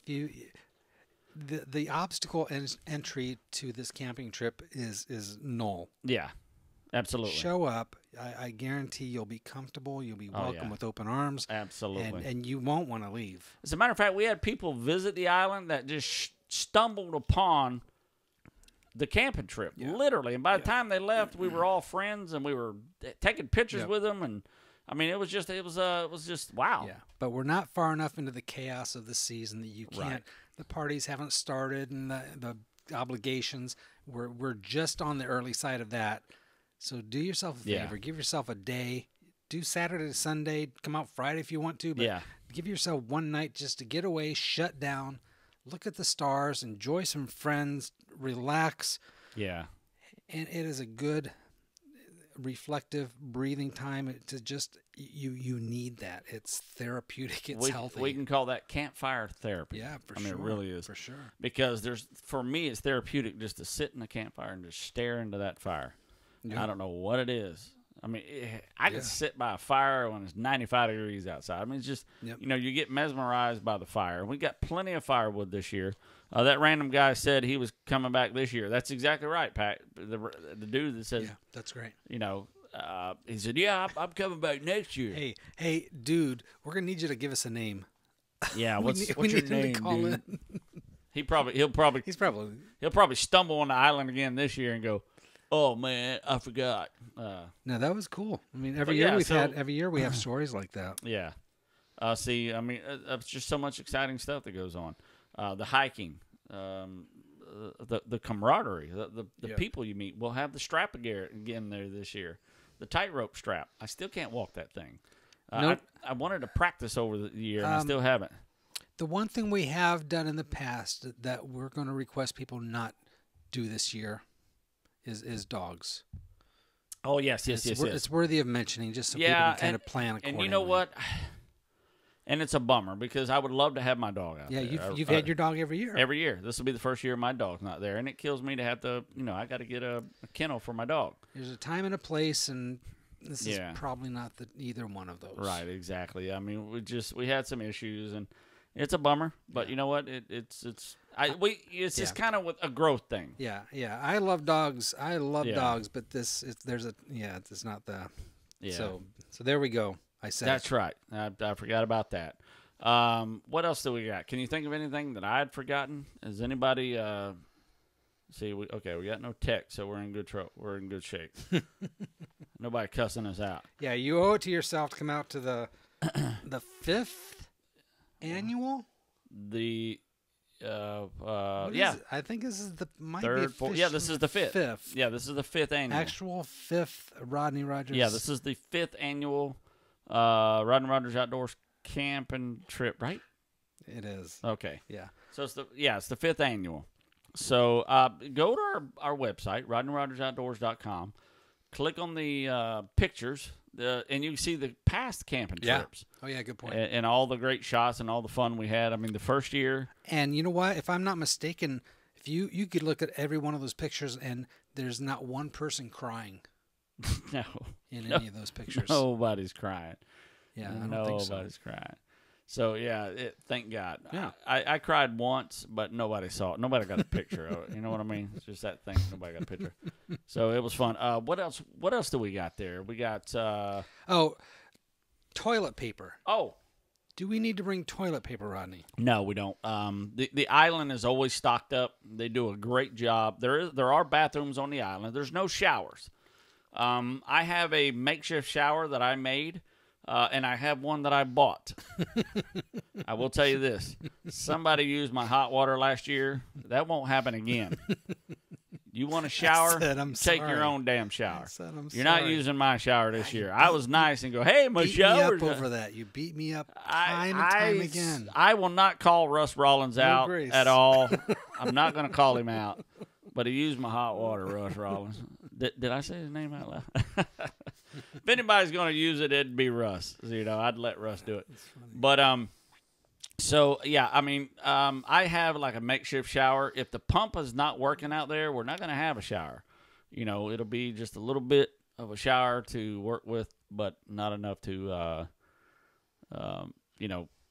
the obstacle entry to this camping trip is null. Yeah, absolutely. Show up. I guarantee you'll be comfortable. You'll be welcome with open arms. Absolutely. And you won't want to leave. As a matter of fact, we had people visit the island that just stumbled upon the camping trip, literally. And by the time they left, we were all friends, and we were taking pictures with them. And I mean, it was just wow. Yeah, but we're not far enough into the chaos of the season that you can't. Right. The parties haven't started, and the obligations. We're just on the early side of that. So do yourself a favor. Give yourself a day. Do Saturday to Sunday. Come out Friday if you want to. But give yourself one night just to get away, shut down. Look at the stars, enjoy some friends, relax. Yeah. And it is a good reflective breathing time. To just you need that. It's therapeutic. It's healthy. We can call that campfire therapy. Yeah, for sure. I mean, it really is. For sure. Because for me, it's therapeutic just to sit in the campfire and just stare into that fire. Yeah. I don't know what it is. I mean, I can sit by a fire when it's 95 degrees outside. I mean, it's just, you know, you get mesmerized by the fire. We got plenty of firewood this year. That random guy said he was coming back this year. That's exactly right, Pat. The dude that says, yeah, that's great. You know, he said, yeah, I'm coming back next year. Hey, dude, we're going to need you to give us a name. Yeah, what's your name, dude? He'll probably stumble on the island again this year and go, oh man, I forgot. No, that was cool. I mean, every year we have stories like that. Yeah. See, I mean, it's just so much exciting stuff that goes on. The hiking, the camaraderie, the people you meet. We'll have the strap again there this year. The tightrope strap. I still can't walk that thing. I wanted to practice over the year, and I still haven't. The one thing we have done in the past that we're going to request people not do this year is dogs. Oh, yes. It's worthy of mentioning just so people can kind of plan accordingly. And you know what? And it's a bummer because I would love to have my dog out there. Yeah, you've had your dog every year. Every year. This will be the first year my dog's not there, and it kills me to have to, you know, I got to get a kennel for my dog. There's a time and a place, and this is probably not either one of those. Right, exactly. I mean, we had some issues, and It's a bummer, but you know what? It's just kind of a growth thing. Yeah, yeah. I love dogs. But it's not the. Yeah. So there we go. I said that's right. I forgot about that. What else do we got? Can you think of anything that I had forgotten? Is anybody? We got no text, so we're in good We're in good shape. Nobody cussing us out. Yeah, you owe it to yourself to come out to the 5th annual. I think this is the third, fourth. Yeah, this is the 5th. Yeah, this is the 5th annual. Actual 5th Rodney Rogers. Yeah, this is the 5th annual Rodney Rogers Outdoors camping trip, right? It is. Okay. Yeah. So it's the 5th annual. So go to our website, RodneyRogersOutdoors.com. Click on the pictures, and you can see the past camping trips. Oh, yeah, good point. And all the great shots and all the fun we had. I mean, the first year. And you know what? If I'm not mistaken, if you could look at every one of those pictures, and there's not one person crying. No. In any of those pictures. Nobody's crying. Yeah, I don't think so. Nobody's crying. So, yeah, thank God. Yeah. I cried once, but nobody saw it. Nobody got a picture of it. You know what I mean? It's just that thing. Nobody got a picture. So, it was fun. What else do we got there? We got... toilet paper. Oh. Do we need to bring toilet paper, Rodney? No, we don't. The island is always stocked up. They do a great job. There are bathrooms on the island. There's no showers. I have a makeshift shower that I made. And I have one that I bought. I will tell you this. Somebody used my hot water last year. That won't happen again. You want a shower? Take your own damn shower. You're not using my shower this year. I was nice and go, hey, my shower. You beat me up over that. You beat me up time and time again. I will not call Russ Rollins out at all. I'm not going to call him out. But he used my hot water, Russ Rollins. Did I say his name out loud? If anybody's going to use it, it'd be Russ. I'd let Russ do it. But so yeah, I mean, I have like a makeshift shower. If the pump is not working out there, we're not going to have a shower. It'll be just a little bit of a shower to work with, but not enough to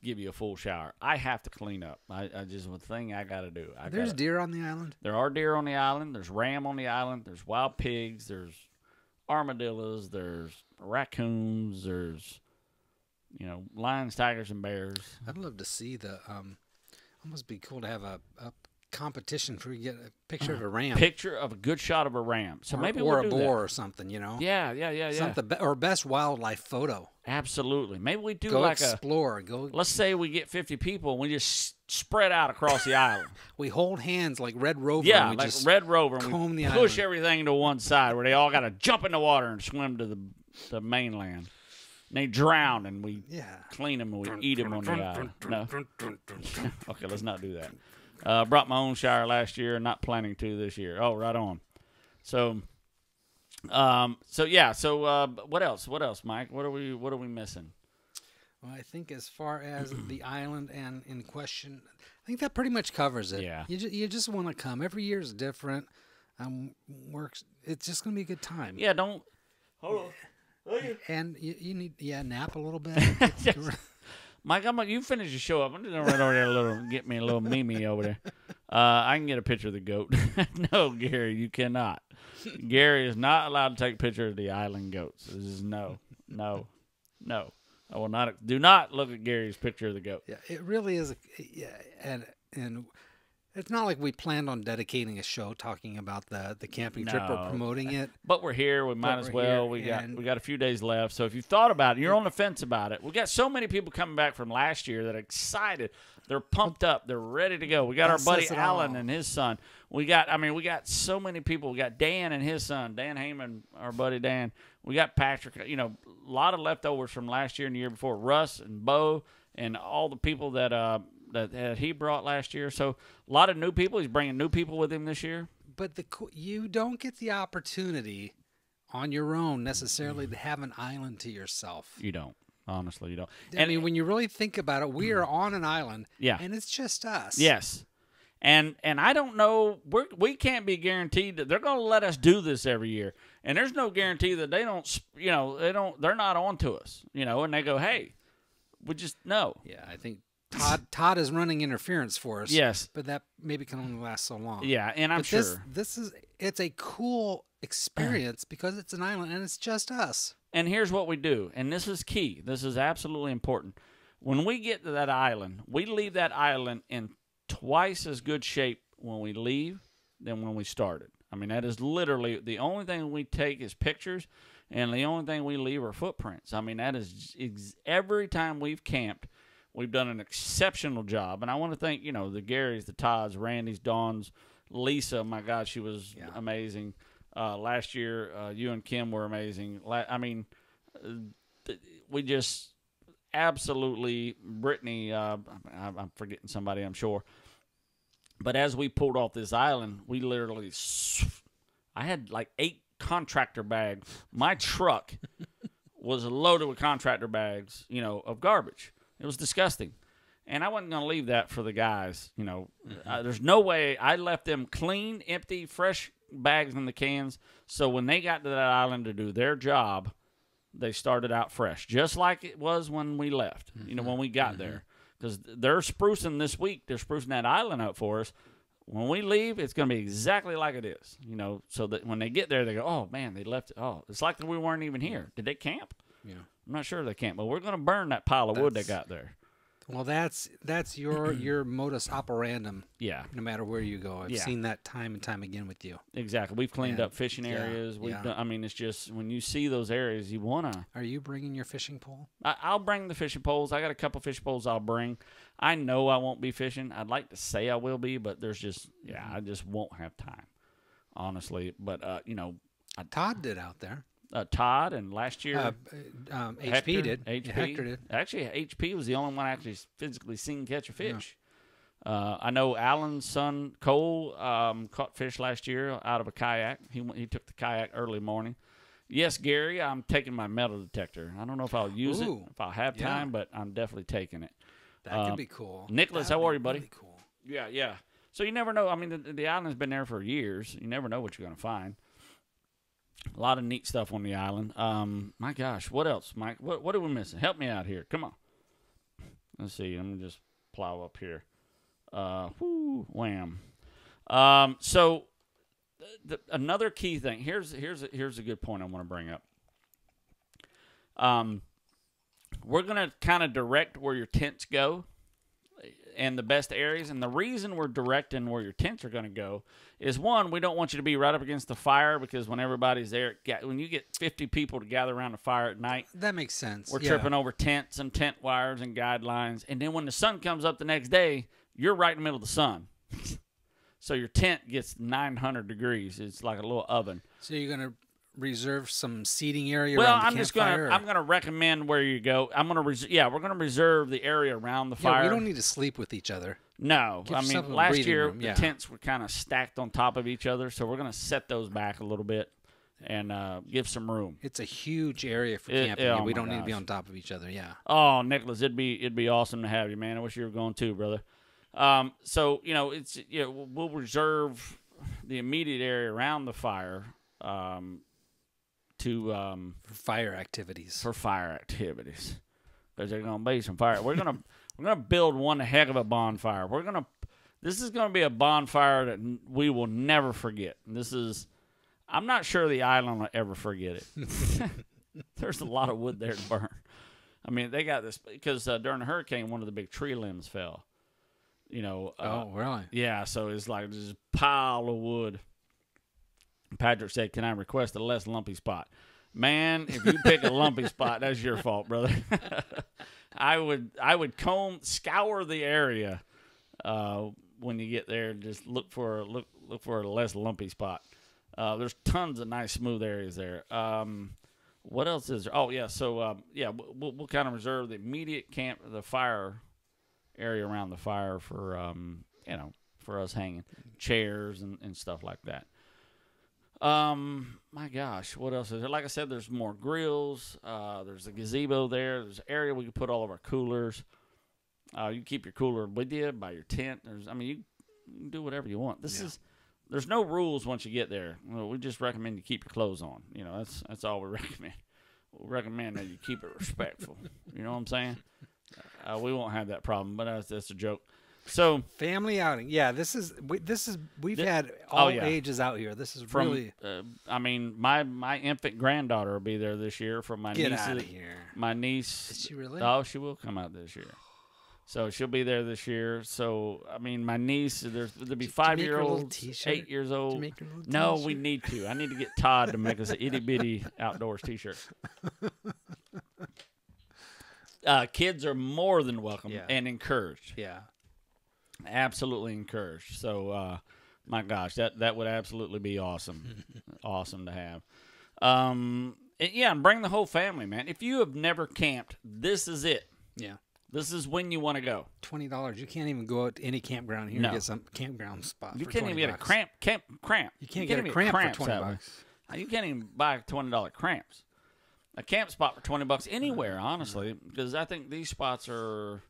give you a full shower. I have to clean up. I just one thing I got to do. There's deer on the island. There are deer on the island. There's ram on the island. There's wild pigs. There's armadillos, there's raccoons, there's lions, tigers, and bears. I'd love to see the almost be cool to have a competition for you get a picture of a ram. Picture of a good shot of a ram. So maybe we'll do a boar that. Or something, Yeah. Something or best wildlife photo. Absolutely. Maybe we do go like explore. Let's say we get 50 people and we just spread out across the island. We hold hands like Red Rover. Yeah, and like Red Rover. And we push everything to one side where they all got to jump in the water and swim to the mainland. And they drown and we clean them and we eat them on the island. No? Okay, let's not do that. Brought my own shower last year, not planning to this year. Oh, right on. So what else, Mike? What are we missing? Well, I think as far as the island and in question, I think that pretty much covers it. Yeah. You just want to come. Every year is different. Works. It's just going to be a good time. Yeah. Hold on. And you need nap a little bit. Mike, you finish the show up. I'm just right over there get me a little Mimi over there. I can get a picture of the goat. No, Gary, you cannot. Gary is not allowed to take a picture of the island goats. This is no. I will not. Do not look at Gary's picture of the goat. Yeah, it really is. And it's not like we planned on dedicating a show talking about the camping trip or promoting it. But we're here. We might as well. We got a few days left. So if you thought about it, you're on the fence about it. We got so many people coming back from last year that are excited. They're pumped up. They're ready to go. We got our buddy Alan and his son. We got so many people. We got Dan and his son, Dan Heyman, our buddy Dan. We got Patrick. A lot of leftovers from last year and the year before. Russ and Bo and all the people that he brought last year. So a lot of new people. He's bringing new people with him this year. But you don't get the opportunity on your own necessarily to have an island to yourself. You don't. Honestly, you don't. I mean, when you really think about it, we are on an island. Yeah. And it's just us. Yes. And I don't know. We can't be guaranteed that they're going to let us do this every year. And there's no guarantee that they don't. They're not on to us. And they go, hey, we just no. Yeah, I think Todd is running interference for us. Yes. But that maybe can only last so long. Yeah, and I'm sure. It's a cool experience because it's an island and it's just us. And here's what we do, and this is key. This is absolutely important. When we get to that island, we leave that island in twice as good shape when we leave than when we started. I mean, that is literally the only thing we take is pictures, and the only thing we leave are footprints. I mean, that is every time we've camped, we've done an exceptional job. And I want to thank, the Garys, the Todds, Randys, Dawns, Lisa. My God, she was amazing. Last year, you and Kim were amazing. We just absolutely, Brittany, I'm forgetting somebody, I'm sure. But as we pulled off this island, we literally, I had like 8 contractor bags. My truck was loaded with contractor bags, of garbage. It was disgusting. And I wasn't going to leave that for the guys, There's no way. I left them clean, empty, fresh bags in the cans. So when they got to that island to do their job, they started out fresh, just like it was when we left, when we got there. Because they're sprucing this week. They're sprucing that island up for us. When we leave, it's going to be exactly like it is, so that when they get there, they go, oh, man, they left it. Oh, it's like we weren't even here. Did they camp? Yeah. I'm not sure they camped, but we're going to burn that pile of wood they got there. Well, that's your modus operandum. Yeah. No matter where you go, I've seen that time and time again with you. Exactly. We've cleaned up fishing areas. We've done. I mean, it's just when you see those areas, you wanna. Are you bringing your fishing pole? I'll bring the fishing poles. I got a couple fishing poles I'll bring. I know I won't be fishing. I'd like to say I will be, but there's just I just won't have time, honestly. But Todd did out there. Todd and last year HP did. Hector did. Actually, HP was the only one I actually physically seen catch a fish. Yeah. I know Alan's son Cole caught fish last year out of a kayak. He took the kayak early morning. Yes, Gary, I'm taking my metal detector. I don't know if I'll use it, if I'll have time, but I'm definitely taking it. That could be cool. Nicholas, how are you, buddy? Really cool. Yeah. So you never know. I mean, the island's been there for years. You never know what you're going to find. A lot of neat stuff on the island. My gosh, what else, Mike? What are we missing? Help me out here. Come on. Let's see. Let me just plow up here. Wham. So another key thing. Here's a good point I want to bring up. We're gonna kind of direct where your tents go and the best areas. And the reason we're directing where your tents are going to go is, one, we don't want you to be right up against the fire, because when everybody's there, when you get 50 people to gather around the fire at night, that makes sense. We're tripping over tents and tent wires and guidelines. And then when the sun comes up the next day, you're right in the middle of the sun. So your tent gets 900 degrees. It's like a little oven. So you're going to reserve some seating area well, around the I'm just gonna I'm gonna recommend where you go. I'm gonna we're gonna reserve the area around the fire. We don't need to sleep with each other. No, Give I mean yourself a last breathing year room, the tents were kind of stacked on top of each other, so we're gonna set those back a little bit and give some room. It's a huge area for camping. We don't need to be on top of each other. Yeah. Oh, Nicholas, it'd be awesome to have you, man. I wish you were going too, brother. So it's we'll reserve the immediate area around the fire. For fire activities. Because there's gonna be some fire. We're gonna build one heck of a bonfire. This is gonna be a bonfire that we will never forget. And I'm not sure the island will ever forget it. There's a lot of wood there to burn. I mean, they got this because during the hurricane, one of the big tree limbs fell. Oh, really? Yeah. So it's like this pile of wood. Patrick said, "Can I request a less lumpy spot?" Man, if you pick a lumpy spot, that's your fault, brother. I would scour the area when you get there. Just look for a less lumpy spot. There's tons of nice smooth areas there. What else is there? Oh yeah, so we'll kind of reserve the immediate camp, the fire area around the fire for for us hanging chairs and stuff like that. My gosh, what else is there? Like I said, there's more grills. There's a gazebo there. There's an area we can put all of our coolers. You can keep your cooler with you by your tent. You can do whatever you want. There's no rules once you get there. We just recommend you keep your clothes on. That's all we recommend. We recommend that you keep it respectful. You know what I'm saying? We won't have that problem, but that's a joke. So family outing. Yeah, we've had all ages out here. This is really. I mean, my infant granddaughter will be there this year from my Get niece. out of here. My niece. Is she really? Oh, she will come out this year. So she'll be there this year. So I mean, my niece. There'll be 5-year-olds, 8 years old. No, we need to. I need to get Todd to make us an itty bitty outdoors T-shirt. Kids are more than welcome and encouraged. Yeah. Absolutely encouraged. So, my gosh, that would absolutely be awesome. Awesome to have. And bring the whole family, man. If you have never camped, this is it. Yeah. This is when you want to go. $20. You can't even go out to any campground here and get some campground spot. You for can't even get a cramp. You can't get a cramp for $20. You can't even buy $20 cramps. A camp spot for $20 anywhere, honestly, because I think these spots are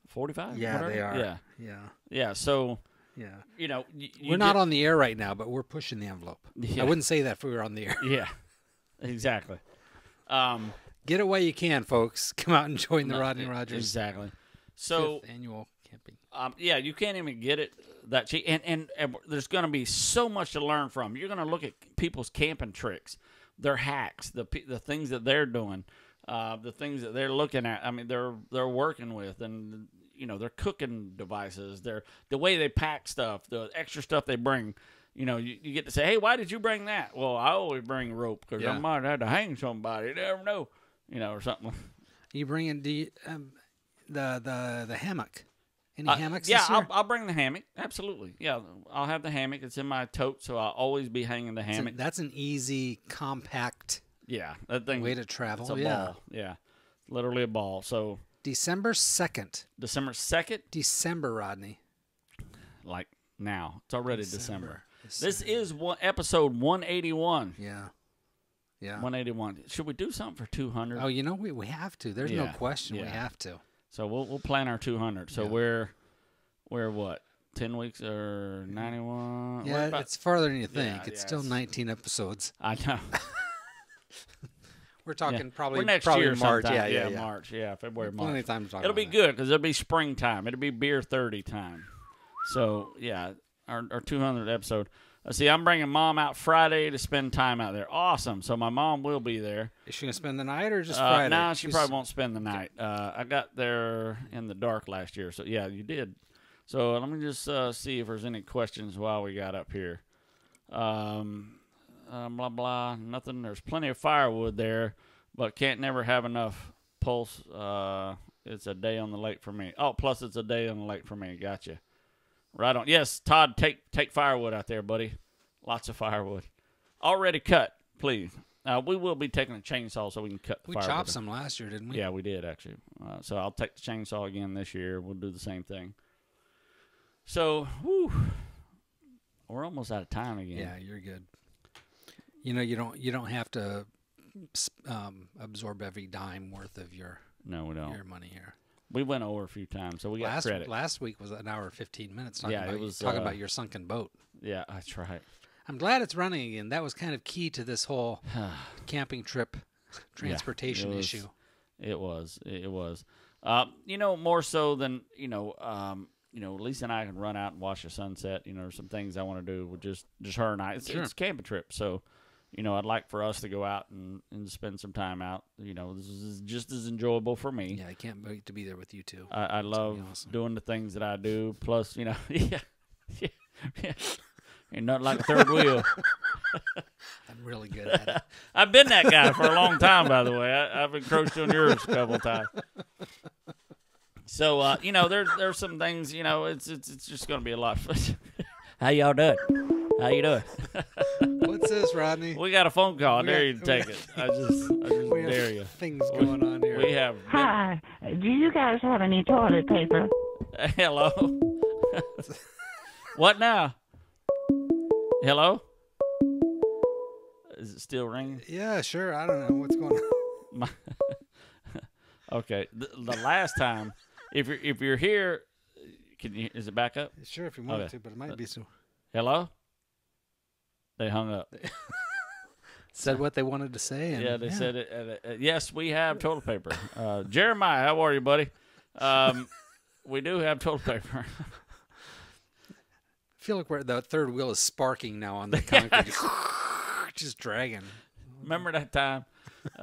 45. Yeah, they are. Yeah. So, we're not on the air right now, but we're pushing the envelope. Yeah. I wouldn't say that if we were on the air. Yeah, exactly. Get it while you can, folks. Come out and join the Rodney Rogers. Exactly. So 5th annual camping. You can't even get it that cheap, and there's going to be so much to learn from. You're going to look at people's camping tricks, their hacks, the things that they're doing, the things that they're looking at. I mean, they're working with, and their cooking devices, the way they pack stuff, the extra stuff they bring. You get to say, hey, why did you bring that? Well, I always bring rope because I might have to hang somebody. You never know, or something. You bring in the hammock. Any hammocks? Yeah, this year? I'll bring the hammock. Absolutely. Yeah, I'll have the hammock. It's in my tote, so I'll always be hanging the hammock. That's an easy, compact that thing, way to travel. It's a ball. Yeah, literally a ball. So December 2nd. December 2nd? December, Rodney. Like now. It's already December. This is episode 181. Yeah. 181. Should we do something for 200? Oh, we have to. There's no question. We have to. So we'll plan our 200. So we're what? 10 weeks or 91? Yeah, it's farther than you think. It's still 19 episodes. I know. We're talking probably next year March. Sometime. Yeah, March. Yeah, February, March. Plenty of time to talk It'll be good because it'll be springtime. It'll be beer 30 time. So, our 200th episode. See, I'm bringing Mom out Friday to spend time out there. Awesome. So my mom will be there. Is she going to spend the night or just Friday? No, she probably won't spend the night. I got there in the dark last year. So, yeah, you did. So let me just see if there's any questions while we got up here. Blah, blah, nothing. There's plenty of firewood there, but can't never have enough pulse. It's a day on the lake for me. Oh, plus it's a day on the lake for me. Gotcha. Right on. Yes, Todd, take firewood out there, buddy. Lots of firewood. Already cut, please. We will be taking a chainsaw so we can cut the firewood. We chopped some last year, didn't we? Yeah, we did, actually. So I'll take the chainsaw again this year. We'll do the same thing. So, we're almost out of time again. Yeah, you're good. You don't have to absorb every dime worth of your money here. We went over a few times, so we got credit. Last week was an hour 15 minutes talking about your sunken boat. Yeah, that's right. I'm glad it's running again. That was kind of key to this whole camping trip transportation issue. It was. More so than Lisa and I can run out and watch the sunset. There's some things I want to do with just her and I. It's a camping trip, so I'd like for us to go out and spend some time out. This is just as enjoyable for me. Yeah, I can't wait to be there with you too. I love doing the things that I do. Plus, You're not like a third wheel. I'm really good at it. I've been that guy for a long time, by the way. I've encroached on yours a couple of times. So, there's some things, it's just going to be a lot of fun. How y'all doing? How you doing? What's this, Rodney? We got a phone call. I dare you to take it. I just dare you. Things going on here. We have. Hi. Do you guys have any toilet paper? Hello. What now? Hello. Is it still ringing? Yeah, sure. I don't know what's going on. Okay. The last time, if you're here, is it back up? Sure, if you want to, but it might be so. Hello. They hung up. said what they wanted to say. And, yeah, they said it. Yes, we have toilet paper. Jeremiah, how are you, buddy? We do have toilet paper. I feel like the third wheel is sparking now on the concrete. Just dragging. Remember that time?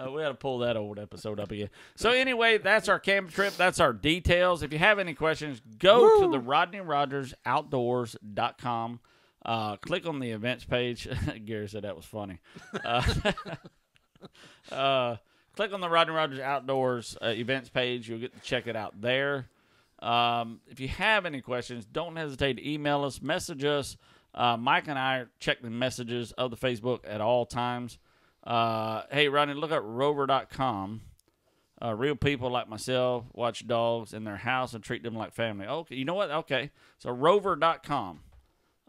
We had to pull that old episode up again. So anyway, that's our camping trip. That's our details. If you have any questions, go to the RodneyRogersOutdoors.com. Click on the events page. Gary said that was funny. Click on the Rodney Rogers Outdoors events page. You'll get to check it out there. If you have any questions, don't hesitate to email us, message us. Mike and I check the messages of the Facebook at all times. Hey, Rodney, look up rover.com. Real people like myself watch dogs in their house and treat them like family. Okay, you know what? Okay, so rover.com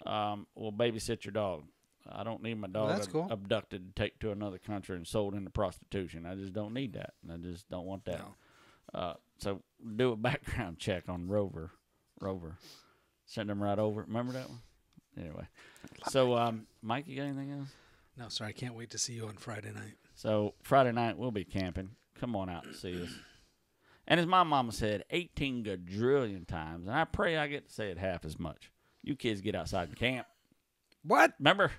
will babysit your dog. I don't need my dog abducted, taken to another country, and sold into prostitution. I just don't need that. I just don't want that. No. So do a background check on Rover. Send them right over. Remember that one? Anyway. So, Mike, you got anything else? No, sir. I can't wait to see you on Friday night. So Friday night we'll be camping. Come on out and see us. And as my mama said 18 quadrillion times, and I pray I get to say it half as much. You kids get outside and camp. What? Remember?